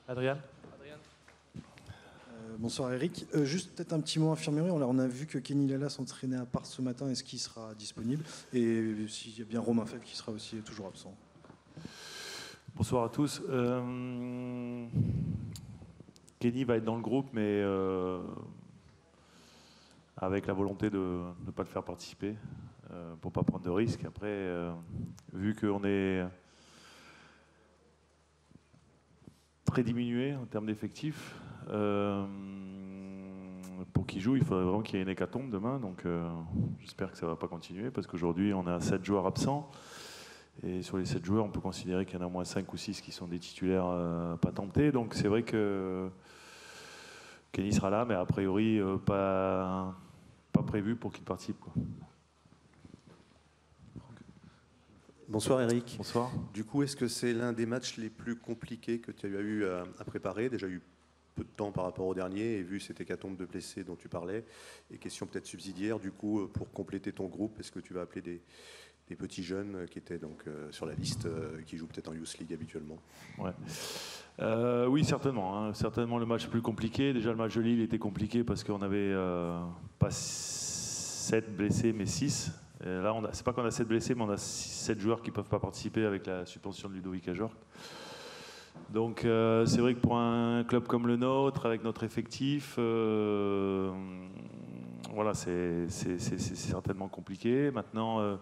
Adrien. Bonsoir Eric. Juste peut-être un petit mot infirmerie. On a vu que Kenny Lala s'entraînait à part ce matin. Est-ce qu'il sera disponible? Et s'il y a bien Romain Fèvre qui sera aussi toujours absent. Bonsoir à tous. Kenny va être dans le groupe, mais avec la volonté de ne pas le faire participer pour ne pas prendre de risques. Après, vu qu'on est très diminué en termes d'effectifs, pour qu'il joue, il faudrait vraiment qu'il y ait une hécatombe demain. Donc j'espère que ça ne va pas continuer, parce qu'aujourd'hui, on a 7 joueurs absents. Et sur les 7 joueurs, on peut considérer qu'il y en a au moins 5 ou 6 qui sont des titulaires pas tentés. Donc c'est vrai que Kenny sera là, mais a priori pas prévu pour qu'il participe, quoi. Bonsoir Eric. Bonsoir. Du coup, est-ce que c'est l'un des matchs les plus compliqués que tu as eu à préparer? Déjà eu peu de temps par rapport au dernier, et vu cette hécatombe de blessés dont tu parlais. Et question peut-être subsidiaire, du coup, pour compléter ton groupe, est-ce que tu vas appeler des petits jeunes qui étaient donc sur la liste, qui jouent peut-être en Youth League habituellement? Ouais. Oui, certainement. Hein. Certainement le match plus compliqué. Déjà, le match de Lille était compliqué parce qu'on avait pas 7 blessés, mais 6. Et là, c'est pas qu'on a 7 blessés, mais on a 7 joueurs qui ne peuvent pas participer avec la suspension de Ludovic Ajorc. Donc, c'est vrai que pour un club comme le nôtre, avec notre effectif, voilà, c'est certainement compliqué. Maintenant,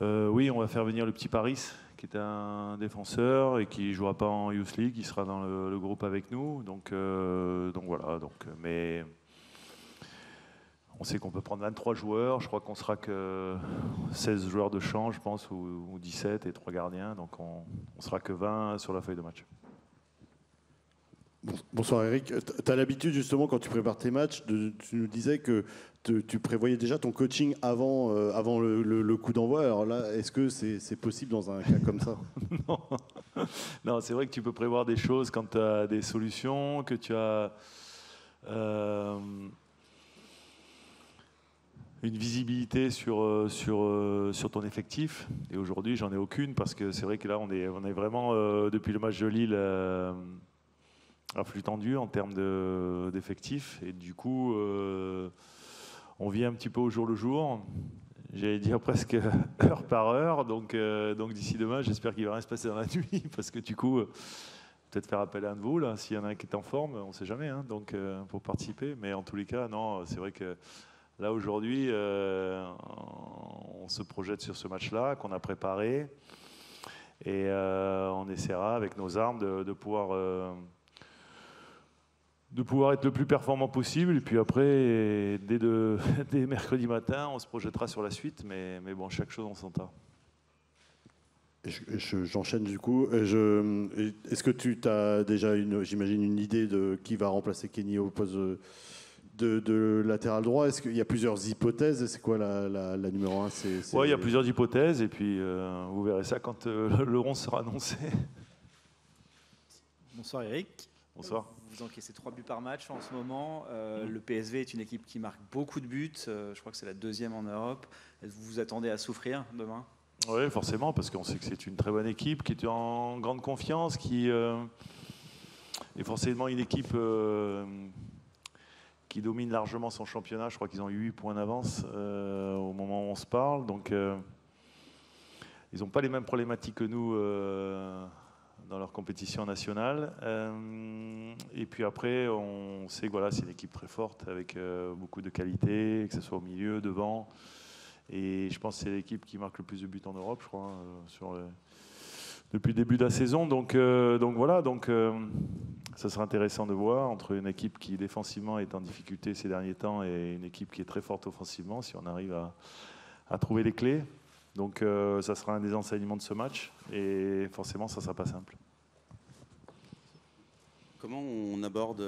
oui, on va faire venir le petit Paris, qui est un défenseur et qui ne jouera pas en Youth League, il sera dans le groupe avec nous. Donc voilà. Mais on sait qu'on peut prendre 23 joueurs. Je crois qu'on sera que 16 joueurs de champ, je pense, ou 17 et 3 gardiens. Donc on sera que 20 sur la feuille de match. Bonsoir Eric. Tu as l'habitude justement quand tu prépares tes matchs, tu nous disais que tu prévoyais déjà ton coaching avant le coup d'envoi. Alors là, est-ce que c'est possible dans un cas comme ça? Non, c'est vrai que tu peux prévoir des choses quand tu as des solutions, que tu as une visibilité sur ton effectif. Et aujourd'hui, j'en ai aucune, parce que c'est vrai que là, on est vraiment, depuis le match de Lille, à flux tendu en termes d'effectifs. Et du coup, on vit un petit peu au jour le jour. J'allais dire presque heure par heure. Donc d'ici demain, j'espère qu'il va rien se passer dans la nuit, parce que du coup, peut-être faire appel à un de vous, là, s'il y en a un qui est en forme, on ne sait jamais, hein, donc, pour participer. Mais en tous les cas, non, c'est vrai que là, aujourd'hui, on se projette sur ce match-là qu'on a préparé. Et on essaiera, avec nos armes, de pouvoir être le plus performant possible. Et puis après, dès mercredi matin, on se projettera sur la suite. Mais bon, chaque chose en son temps. J'enchaîne du coup. Est-ce que tu as déjà, j'imagine, une idée de qui va remplacer Kenny au poste de latéral droit? Est-ce qu'il y a plusieurs hypothèses? C'est quoi la numéro 1? Oui, il y a plusieurs hypothèses. Et puis, vous verrez ça quand le 11 sera annoncé. Bonsoir Eric. Bonsoir. Vous encaissez 3 buts par match en ce moment. Le PSV est une équipe qui marque beaucoup de buts. Je crois que c'est la 2e en Europe. Est-ce que vous vous attendez à souffrir demain? Oui, forcément, parce qu'on sait que c'est une très bonne équipe, qui est en grande confiance, qui est forcément une équipe qui domine largement son championnat. Je crois qu'ils ont eu 8 points d'avance au moment où on se parle. Donc, ils n'ont pas les mêmes problématiques que nous dans leur compétition nationale. Et puis après, on sait que voilà, c'est une équipe très forte, avec beaucoup de qualité, que ce soit au milieu, devant. Et je pense que c'est l'équipe qui marque le plus de buts en Europe, je crois, depuis le début de la saison. Donc voilà, ça sera intéressant de voir, entre une équipe qui défensivement est en difficulté ces derniers temps et une équipe qui est très forte offensivement, si on arrive à trouver les clés. Donc ça sera un des enseignements de ce match, et forcément ça ne sera pas simple. Comment on aborde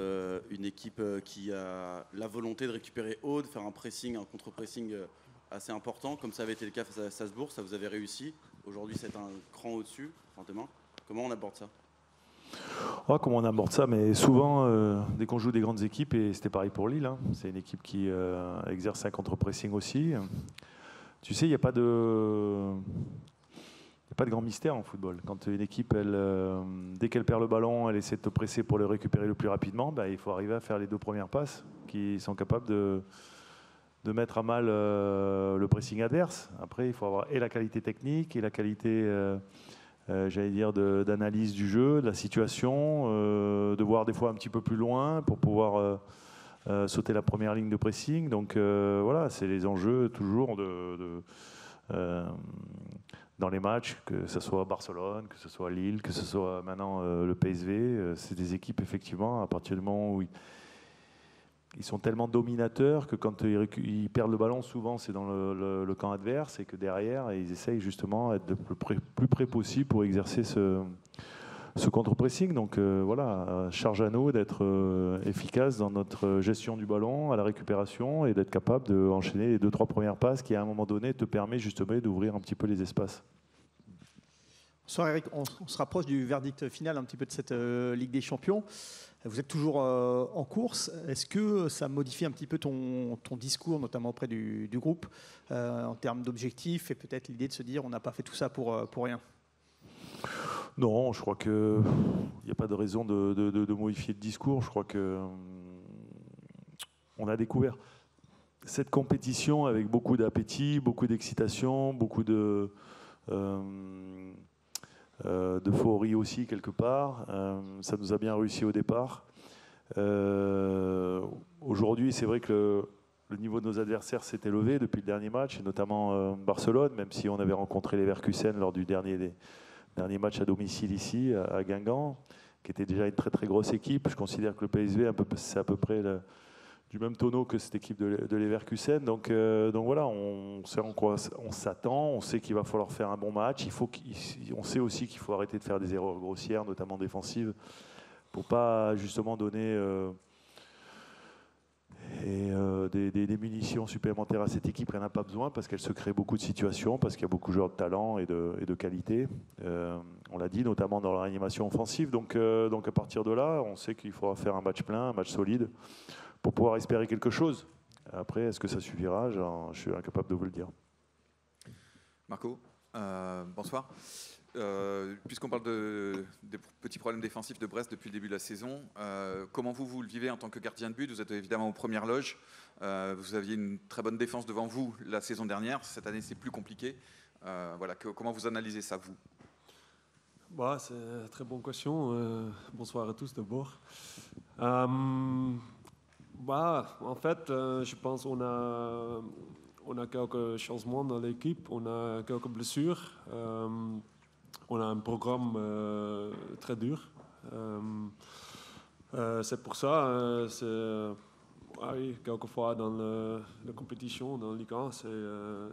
une équipe qui a la volonté de récupérer haut, de faire un pressing, un contre-pressing assez important, comme ça avait été le cas face à Salzbourg? Ça vous avait réussi. Aujourd'hui, c'est un cran au-dessus, demain. Comment on aborde ça? Comment on aborde ça? Mais souvent, dès qu'on joue des grandes équipes, et c'était pareil pour Lille, hein, c'est une équipe qui exerce un contre-pressing aussi. Tu sais, il n'y a pas de n'y a pas de grand mystère en football. Quand une équipe, dès qu'elle perd le ballon, elle essaie de te presser pour le récupérer le plus rapidement, il faut arriver à faire les 2 premières passes qui sont capables de mettre à mal le pressing adverse. Après, il faut avoir et la qualité technique et la qualité, d'analyse du jeu, de la situation, de voir des fois un petit peu plus loin pour pouvoir sauter la première ligne de pressing. Donc voilà, c'est les enjeux toujours dans les matchs, que ce soit Barcelone, que ce soit Lille, que ce soit maintenant le PSV. C'est des équipes, effectivement, à partir du moment où ils sont tellement dominateurs que quand ils perdent le ballon, souvent c'est dans le camp adverse, et que derrière, ils essayent justement d'être le plus près possible pour exercer ce contre-pressing. Donc voilà, charge à nous d'être efficace dans notre gestion du ballon, à la récupération, et d'être capable d'enchaîner les 2-3 premières passes qui, à un moment donné, te permet justement d'ouvrir un petit peu les espaces. Bonsoir Eric, on se rapproche du verdict final un petit peu de cette Ligue des Champions. Vous êtes toujours en course. Est-ce que ça modifie un petit peu ton discours, notamment auprès du groupe, en termes d'objectifs, et peut-être l'idée de se dire on n'a pas fait tout ça pour rien? Non, je crois qu'il n'y a pas de raison de modifier le discours. Je crois qu'on a découvert cette compétition avec beaucoup d'appétit, beaucoup d'excitation, beaucoup d'euphorie aussi quelque part. Ça nous a bien réussi au départ. Aujourd'hui, c'est vrai que le niveau de nos adversaires s'est élevé depuis le dernier match, et notamment Barcelone, même si on avait rencontré les Leverkusen lors du dernier match à domicile ici, à Guingamp, qui était déjà une très très grosse équipe. Je considère que le PSV, c'est à peu près du même tonneau que cette équipe de Leverkusen. Donc voilà, on sait en quoi on s'attend, on sait qu'il va falloir faire un bon match. On sait aussi qu'il faut arrêter de faire des erreurs grossières, notamment défensives, pour pas justement donner des munitions supplémentaires à cette équipe. Elle n'en a pas besoin, parce qu'elle se crée beaucoup de situations, parce qu'il y a beaucoup de joueurs de talent et de qualité. On l'a dit, notamment dans la réanimation offensive. Donc à partir de là, on sait qu'il faudra faire un match plein, un match solide, pour pouvoir espérer quelque chose. Après, est-ce que ça suffira? Je suis incapable de vous le dire. Marco, bonsoir. Puisqu'on parle des petits problèmes défensifs de Brest depuis le début de la saison, comment vous le vivez en tant que gardien de but? Vous êtes évidemment aux premières loges. Vous aviez une très bonne défense devant vous la saison dernière. Cette année, c'est plus compliqué. Voilà, comment vous analysez ça, vous? C'est une très bonne question. Bonsoir à tous d'abord. En fait, je pense qu'on a quelques changements dans l'équipe, on a quelques blessures, on a un programme très dur. C'est pour ça, quelquefois dans la compétition, dans la Ligue 1,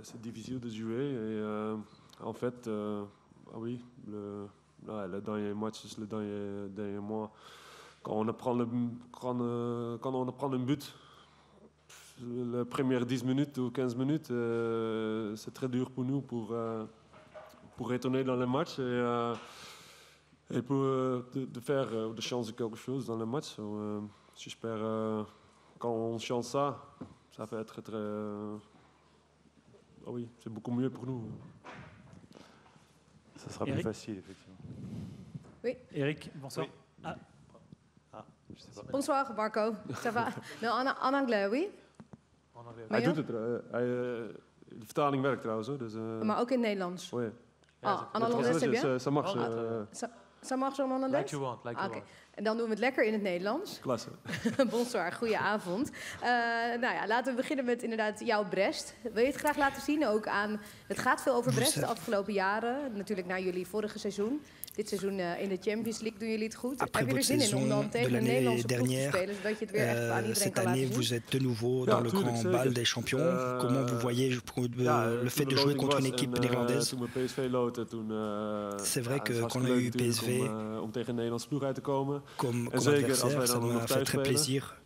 c'est difficile de jouer. Et en fait, le dernier match, le dernier mois, quand on apprend le but, les premières 10 minutes ou 15 minutes, c'est très dur pour nous pour retourner dans le match et pour de faire de changer quelque chose dans le match. J'espère quand on change ça va être très... c'est beaucoup mieux pour nous. Ça sera plus facile, effectivement. Oui. Eric, bonsoir. Oui. Je sais pas. Bonsoir Marco, ça va? Non, en anglais, oui? Hij doet het. De vertaling werkt trouwens. Dus, maar ook in het Nederlands? Oui. En hollandais, c'est bien? Ça marche. Ça marche en hollandais? Like you want. Oké. En dan doen we het lekker in het Nederlands. Klasse. Bonsoir, goeie avond. Laten we beginnen met inderdaad jouw Brest. Wil je het graag laten zien ook aan... Het gaat veel over Brest de afgelopen jaren. Natuurlijk na jullie vorige seizoen. Dit seizoen in de Champions League doen jullie het goed. Après Heb je er zin in om dan tegen een Nederlandse ploeg te spelen, zodat je het weer echt aan iedereen kan laten zien? Vous êtes de nouveau dans le grand bal des champions. Comment vous voyez le fait de jouer contre une équipe néerlandaise? C'est vrai que quand on a eu PSV comme adversaire, ça m'a fait très plaisir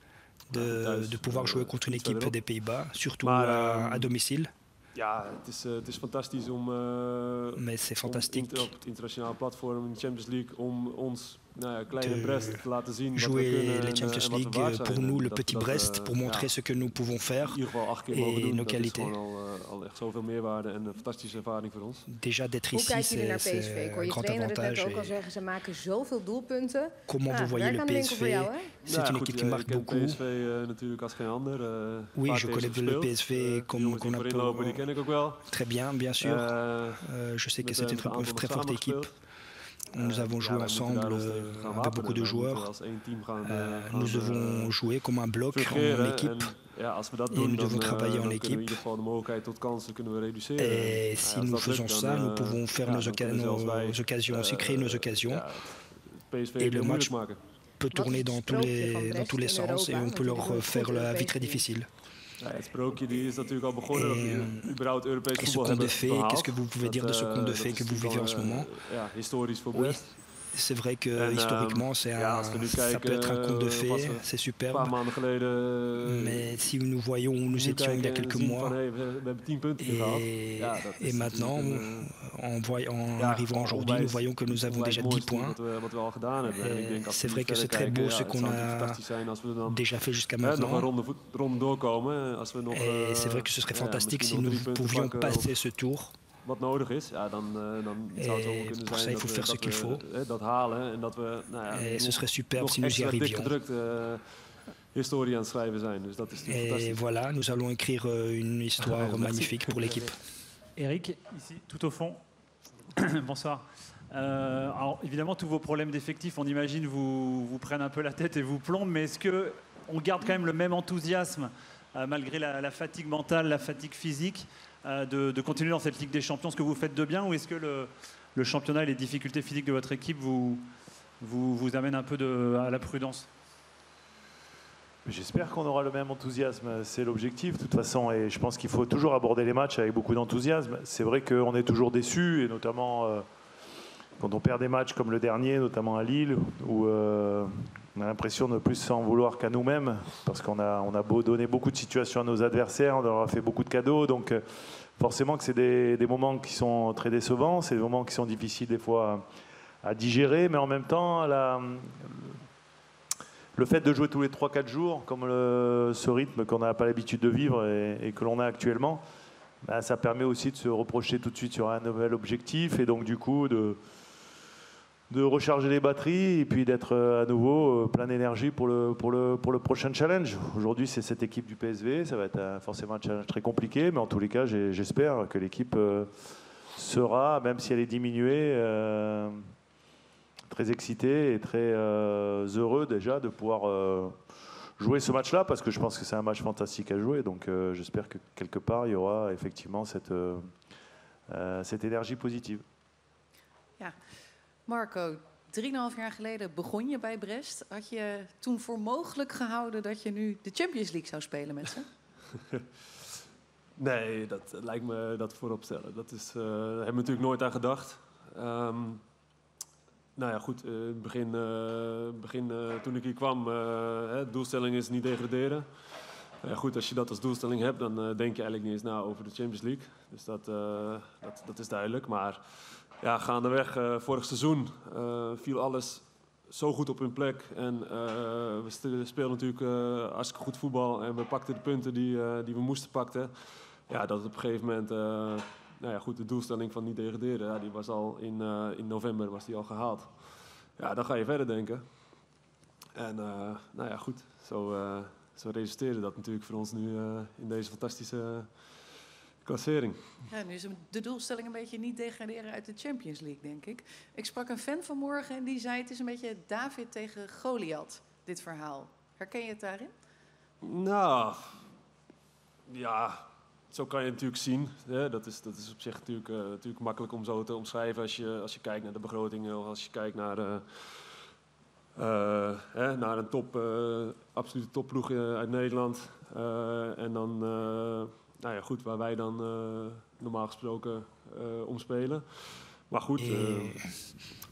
de pouvoir jouer contre une équipe des Pays-Bas, surtout à domicile. Het is fantastisch om mais c'est fantastique op het internationale platform in de Champions League om ons jouer les Champions League pour nous, le petit Brest, pour montrer ce que nous pouvons faire et nos qualités. Déjà d'être ici, c'est un grand avantage. Comment vous voyez le PSV? C'est une équipe qui marque beaucoup. Oui, je connais le PSV comme on a très bien, bien sûr. Je sais que c'est une très forte équipe. Nous avons joué ensemble avec beaucoup de joueurs. Nous devons jouer comme un bloc en équipe. Et nous devons travailler en équipe. Et si nous faisons ça, nous pouvons faire nos occasions aussi, créer nos occasions. Et le match peut tourner dans tous les sens et on peut leur faire la vie très difficile. Et ce conte de fées, qu'est-ce que vous pouvez dire de ce conte de fées que vous vivez en ce moment? Oui, c'est vrai que historiquement, ça peut être un conte de fées, c'est superbe. Mais si nous voyons où nous étions il y a quelques mois, et maintenant, en arrivant aujourd'hui, nous voyons que nous avons déjà 10 points. C'est vrai que c'est très beau ce qu'on a déjà fait jusqu'à maintenant. Et c'est vrai que ce serait fantastique si nous pouvions passer ce tour. Et pour ça, il faut faire ce qu'il faut. Et ce serait superbe si nous y arrivions. Et voilà, nous allons écrire une histoire magnifique pour l'équipe. Eric, ici, tout au fond. Bonsoir. Alors, évidemment, tous vos problèmes d'effectifs, on imagine, vous prennent un peu la tête et vous plombent, mais est-ce qu'on garde quand même le même enthousiasme, malgré la fatigue mentale, la fatigue physique, de continuer dans cette Ligue des Champions, ce que vous faites de bien, ou est-ce que le championnat et les difficultés physiques de votre équipe vous amènent un peu à la prudence? J'espère qu'on aura le même enthousiasme, c'est l'objectif de toute façon, et je pense qu'il faut toujours aborder les matchs avec beaucoup d'enthousiasme. C'est vrai qu'on est toujours déçus, et notamment quand on perd des matchs comme le dernier, notamment à Lille, où on a l'impression de ne plus s'en vouloir qu'à nous-mêmes, parce qu'on a beau donner beaucoup de situations à nos adversaires, on leur a fait beaucoup de cadeaux, donc forcément que c'est des moments qui sont très décevants, c'est des moments qui sont difficiles des fois à digérer, mais en même temps, le fait de jouer tous les 3-4 jours, comme ce rythme qu'on n'a pas l'habitude de vivre et que l'on a actuellement, ça permet aussi de se reprocher tout de suite sur un nouvel objectif, et donc du coup de recharger les batteries et puis d'être à nouveau plein d'énergie pour le prochain challenge. Aujourd'hui, c'est cette équipe du PSV. Ça va être forcément un challenge très compliqué, mais en tous les cas, j'espère que l'équipe sera, même si elle est diminuée, très excitée et très heureux déjà de pouvoir jouer ce match-là, parce que je pense que c'est un match fantastique à jouer. Donc j'espère que quelque part, il y aura effectivement cette énergie positive. Ja. Marco, 3,5 jaar geleden begon je bij Brest. Had je toen voor mogelijk gehouden dat je nu de Champions League zou spelen met ze? Nee, dat lijkt me dat voorop stellen. Daar hebben we natuurlijk nooit aan gedacht. Nou ja, goed, in het begin toen ik hier kwam, de doelstelling is niet degraderen. Ja, goed, als je dat als doelstelling hebt, dan denk je eigenlijk niet eens na over de Champions League. Dus dat is duidelijk. Maar ja, gaandeweg vorig seizoen viel alles zo goed op hun plek. En we speelden natuurlijk hartstikke goed voetbal. En we pakten de punten die we moesten pakken. Ja, dat op een gegeven moment... nou ja, goed, de doelstelling van niet degraderen, ja, die was al in november was die al gehaald. Ja, dan ga je verder denken. En nou ja, goed, zo resulteerde dat natuurlijk voor ons nu in deze fantastische klassering. Ja, nu is de doelstelling een beetje niet degraderen uit de Champions League, denk ik. Ik sprak een fan vanmorgen en die zei het is een beetje David tegen Goliath, dit verhaal. Herken je het daarin? Nou, ja... Zo kan je het natuurlijk zien. Ja, dat is op zich natuurlijk makkelijk om zo te omschrijven als je kijkt naar de begrotingen of als je kijkt naar een absolute topploeg uit Nederland. En dan, nou ja, goed, waar wij dan normaal gesproken om spelen. Maar goed,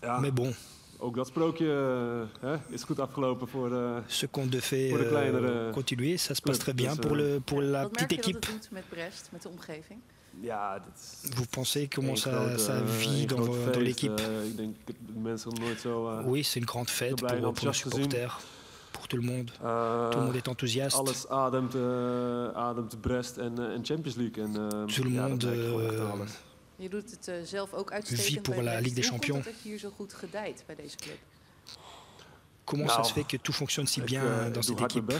ja. Mais bon. Ook dat sprookje is goed afgelopen voor ce conte de fées voor de kleinere continuer, ça se passe très bien pour la petite équipe. Wat merk je dat het doet met Brest, met de omgeving? Vous pensez comment ça vit dans l'équipe? Oui, c'est une grande fête pour les supporters, pour tout le monde. Tout le monde est enthousiaste. Tout le monde Je doet het zelf ook vit uitstekend pour bij la Brest. Ligue des Hoe komt Champions. het dat je hier zo goed gedijt bij deze club? Comment ça se fait que tout fonctionne si bien dans cette équipe?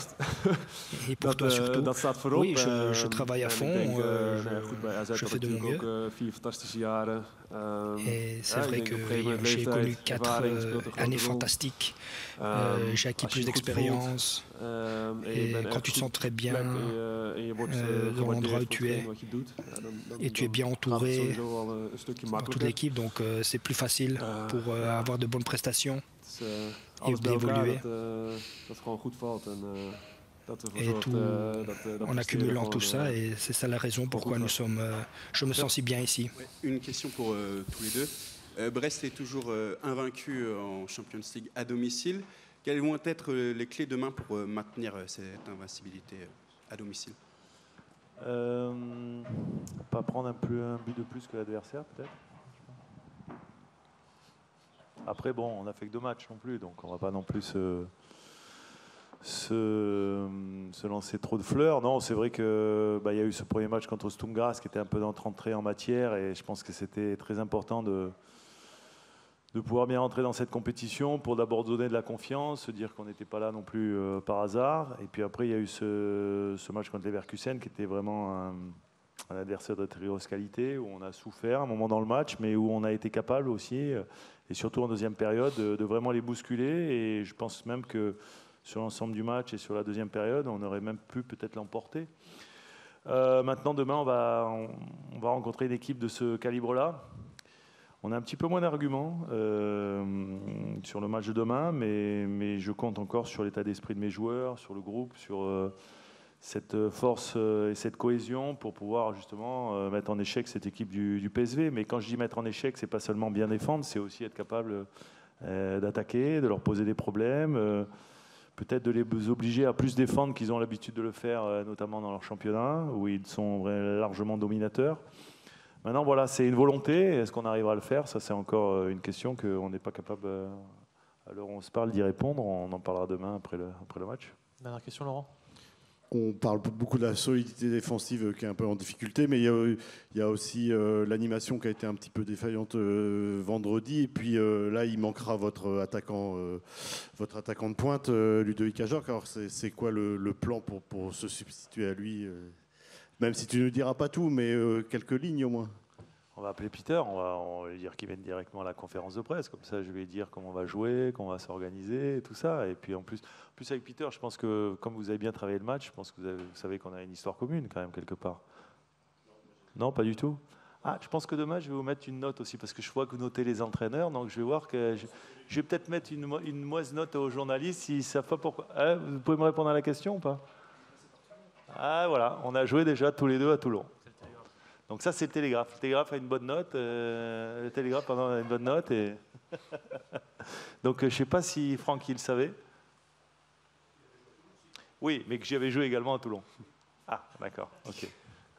Et pour toi surtout? Oui, je travaille à fond, je fais de mon mieux. Et c'est vrai que j'ai connu 4 années fantastiques. J'ai acquis plus d'expérience. Et quand tu te sens très bien dans l'endroit où tu es, et tu es bien entouré par toute l'équipe, donc c'est plus facile pour avoir de bonnes prestations. Et d'évoluer. Et tout, en accumulant tout ça, et c'est ça la raison pourquoi je me sens si bien ici. Une question pour tous les deux. Brest est toujours invaincu en Champions League à domicile. Quelles vont être les clés demain pour maintenir cette invincibilité à domicile? Pas prendre un but de plus que l'adversaire, peut-être. Après, bon, on n'a fait que 2 matchs non plus, donc on ne va pas non plus se lancer trop de fleurs. Non, c'est vrai qu'il y a eu ce premier match contre Sturm Graz qui était un peu notre entrée en matière, et je pense que c'était très important de pouvoir bien rentrer dans cette compétition pour d'abord donner de la confiance, se dire qu'on n'était pas là non plus par hasard. Et puis après, il y a eu ce match contre Leverkusen qui était vraiment un adversaire de très grosse qualité, où on a souffert un moment dans le match, mais où on a été capable aussi, et surtout en deuxième période, de vraiment les bousculer. Et je pense même que sur l'ensemble du match et sur la deuxième période, on aurait même pu peut-être l'emporter. Maintenant, demain, on va rencontrer une équipe de ce calibre-là. On a un petit peu moins d'arguments sur le match de demain, mais je compte encore sur l'état d'esprit de mes joueurs, sur le groupe, sur cette force et cette cohésion pour pouvoir justement mettre en échec cette équipe du PSV. Mais quand je dis mettre en échec, c'est pas seulement bien défendre, c'est aussi être capable d'attaquer, de leur poser des problèmes, peut-être de les obliger à plus défendre qu'ils ont l'habitude de le faire, notamment dans leur championnat, où ils sont largement dominateurs. Maintenant, voilà, c'est une volonté. Est-ce qu'on arrivera à le faire? Ça, c'est encore une question qu'on n'est pas capable, à l'heure où on se parle, d'y répondre. On en parlera demain après le match. Dernière question, Laurent. On parle beaucoup de la solidité défensive qui est un peu en difficulté, mais il y a aussi l'animation qui a été un petit peu défaillante vendredi. Et puis là, il manquera votre attaquant de pointe, Ludovic Ajorc. Alors, c'est quoi le plan pour se substituer à lui? Même si tu ne diras pas tout, mais quelques lignes au moins. On va appeler Peter, on va lui dire qu'il vienne directement à la conférence de presse. Comme ça, je vais lui dire comment on va jouer, comment on va s'organiser, et tout ça. Et puis en plus avec Peter, je pense que comme vous avez bien travaillé le match, je pense que vous savez qu'on a une histoire commune quand même quelque part. Non, pas du tout. Ah, je pense que demain, je vais vous mettre une note aussi, parce que je vois que vous notez les entraîneurs. Donc je vais voir que je vais peut-être mettre une mauvaise note aux journalistes s'ils ne savent pas pourquoi. Vous pouvez me répondre à la question ou pas? Ah voilà, on a joué déjà tous les deux à Toulon. Donc ça, c'est le Télégraphe. Le Télégraphe a une bonne note. Le Télégraphe a une bonne note. Et donc je ne sais pas si Franck il le savait. Oui, mais que j'y avais joué également à Toulon. Ah, d'accord, ok.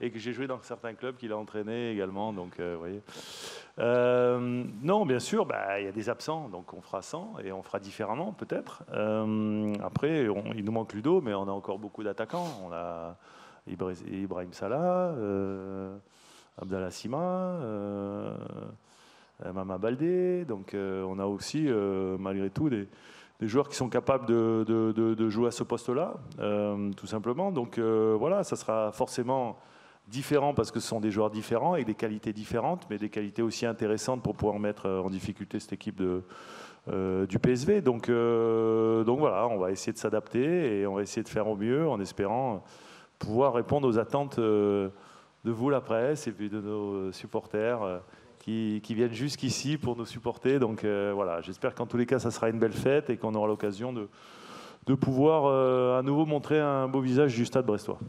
Et que j'ai joué dans certains clubs qu'il a entraînés également. Donc, vous voyez. Non, bien sûr, il y a des absents. Donc on fera 100 et on fera différemment peut-être. Après, il nous manque Ludo, mais on a encore beaucoup d'attaquants. On a Ibrahim Salah, Abdallah Sima, Mama Baldé. Donc on a aussi, malgré tout, des joueurs qui sont capables de jouer à ce poste-là, tout simplement. Donc voilà, ça sera forcément différent parce que ce sont des joueurs différents et des qualités différentes, mais des qualités aussi intéressantes pour pouvoir mettre en difficulté cette équipe du PSV. Donc voilà, on va essayer de s'adapter et on va essayer de faire au mieux en espérant pouvoir répondre aux attentes de vous, la presse, et puis de nos supporters qui viennent jusqu'ici pour nous supporter. Donc voilà, j'espère qu'en tous les cas, ça sera une belle fête et qu'on aura l'occasion de pouvoir à nouveau montrer un beau visage du Stade brestois.